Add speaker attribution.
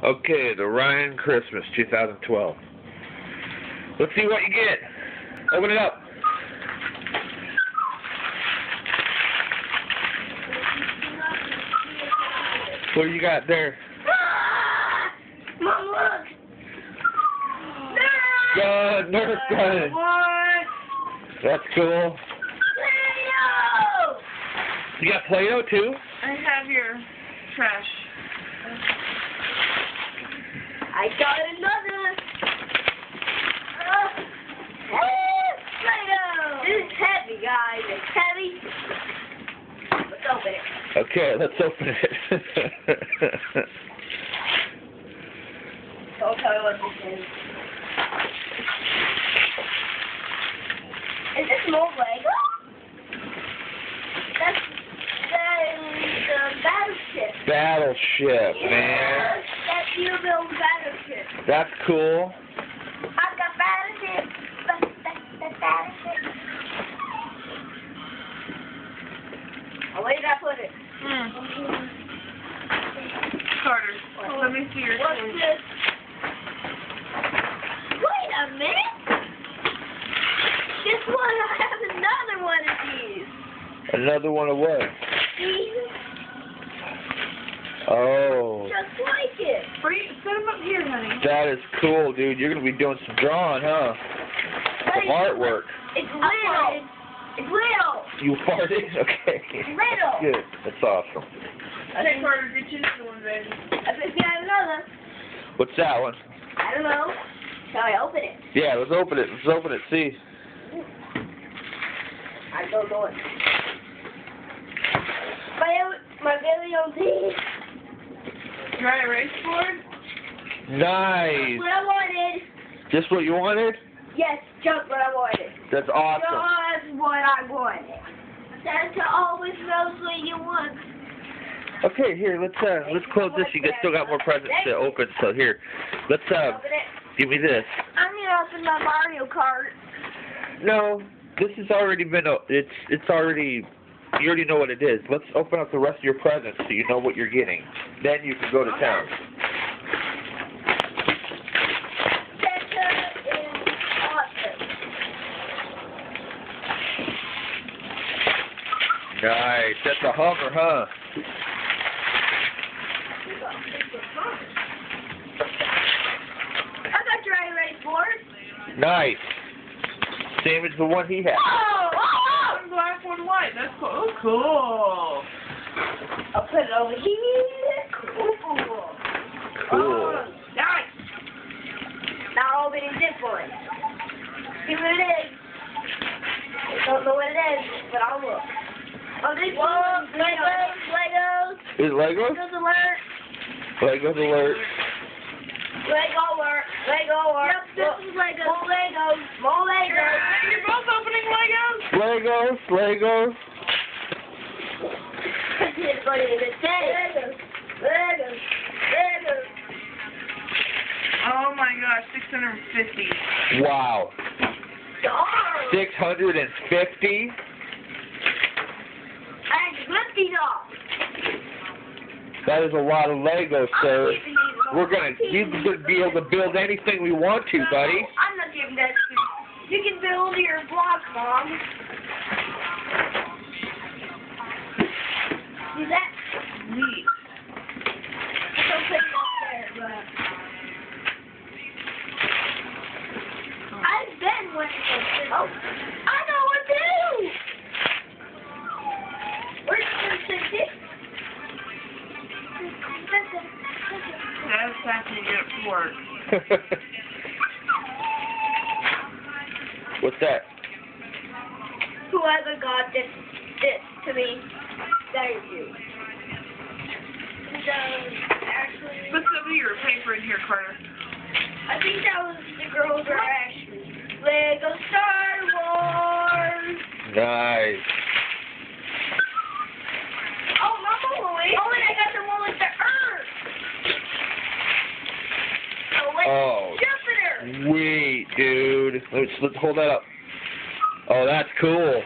Speaker 1: Okay, the Ryan Christmas 2012. Let's see what you get. Open it up. What do you got there?
Speaker 2: Mom, look!
Speaker 1: Gun, Nerf gun.
Speaker 2: What?
Speaker 1: That's cool.
Speaker 2: Play-Doh!
Speaker 1: You got Play-Doh too?
Speaker 3: I have your trash.
Speaker 2: I got another. Play-Doh! This is heavy, guys. It's heavy. Let's open it.
Speaker 1: Okay, let's open it.
Speaker 2: Don't tell me what this is. Is this more Lego? That's the battleship.
Speaker 1: Battleship, man.
Speaker 2: That's your little battleship.
Speaker 1: That's cool.
Speaker 2: I've got battleship. Battleship. Oh, where did I put it?
Speaker 3: Carter, let me see your
Speaker 2: What's
Speaker 3: toy.
Speaker 2: this? Wait a minute. This one, I have another one of these.
Speaker 1: Another one of what?
Speaker 2: These,
Speaker 1: Oh,
Speaker 2: just like it.
Speaker 3: Set them up here, honey.
Speaker 1: that is cool, dude. You're going to be doing some drawing, huh? Some artwork.
Speaker 2: It's little. It's little.
Speaker 1: You farted? Okay.
Speaker 2: Little.
Speaker 1: Good. That's awesome.
Speaker 3: Okay, Carter, get you another one, baby.
Speaker 2: I think I have another.
Speaker 1: What's that one?
Speaker 2: I don't know. Shall I open it?
Speaker 1: Yeah, let's open it. Let's open it. See.
Speaker 2: I don't know it. My very own thing.
Speaker 3: Dry erase board?
Speaker 1: Nice.
Speaker 2: What I wanted.
Speaker 1: Just what you wanted?
Speaker 2: Yes, just what I wanted.
Speaker 1: That's awesome.
Speaker 2: Just what I wanted. Santa always knows what you want.
Speaker 1: Okay, here, let's close this. You guys still got more presents to open, so here. Let's
Speaker 2: Open it.
Speaker 1: give me this.
Speaker 2: I'm gonna open my Mario Kart.
Speaker 1: No, this has already been it's already you already know what it is. Let's open up the rest of your presents so you know what you're getting. Then you can go to town.
Speaker 2: Santa is awesome.
Speaker 1: Nice. That's a Hummer, huh?
Speaker 2: I got dry erase board.
Speaker 1: Nice. Same as the one he had.
Speaker 2: Oh!
Speaker 3: One black, one white. That's cool. Oh, cool.
Speaker 2: I'll put it over here. Cool.
Speaker 1: Cool.
Speaker 2: Oh, nice. Now opening this one. See what it is. I don't know what it is, but I'll look. Oh, this one. Legos. Legos.
Speaker 1: Is it Legos?
Speaker 2: Legos alert.
Speaker 1: Legos alert.
Speaker 2: Lego alert. Lego alert. Yep, this is Legos. More Legos. More Legos.
Speaker 3: You're both opening Legos?
Speaker 1: Legos. Legos.
Speaker 2: What is it? Legos. Legos. Legos.
Speaker 3: Oh my gosh, 650.
Speaker 1: Wow.
Speaker 2: Darn.
Speaker 1: 650?
Speaker 2: I ripped these off.
Speaker 1: That is a lot of Legos, sir.
Speaker 2: I'm keeping these off.
Speaker 1: You're gonna be able to build anything we want to, buddy.
Speaker 2: I'm not giving that to you. You can build your block, Mom. See that?
Speaker 3: Neat.
Speaker 2: Don't put it up there, but I've been wanting to. Oh, I know what to do. Where's the stick?
Speaker 3: That's after you get up to work.
Speaker 1: What's that?
Speaker 2: Whoever got this to me, thank you. Actually,
Speaker 3: Put some of your paper in here, Carter.
Speaker 2: I think that was the girls are actually Lego Star Wars.
Speaker 1: Nice.
Speaker 2: Oh, Mama Louie. Oh, and I got the one with the Earth. Oh, wait.
Speaker 1: Oh,
Speaker 2: Jupiter.
Speaker 1: sweet, dude. Let's hold that up. Oh, that's cool.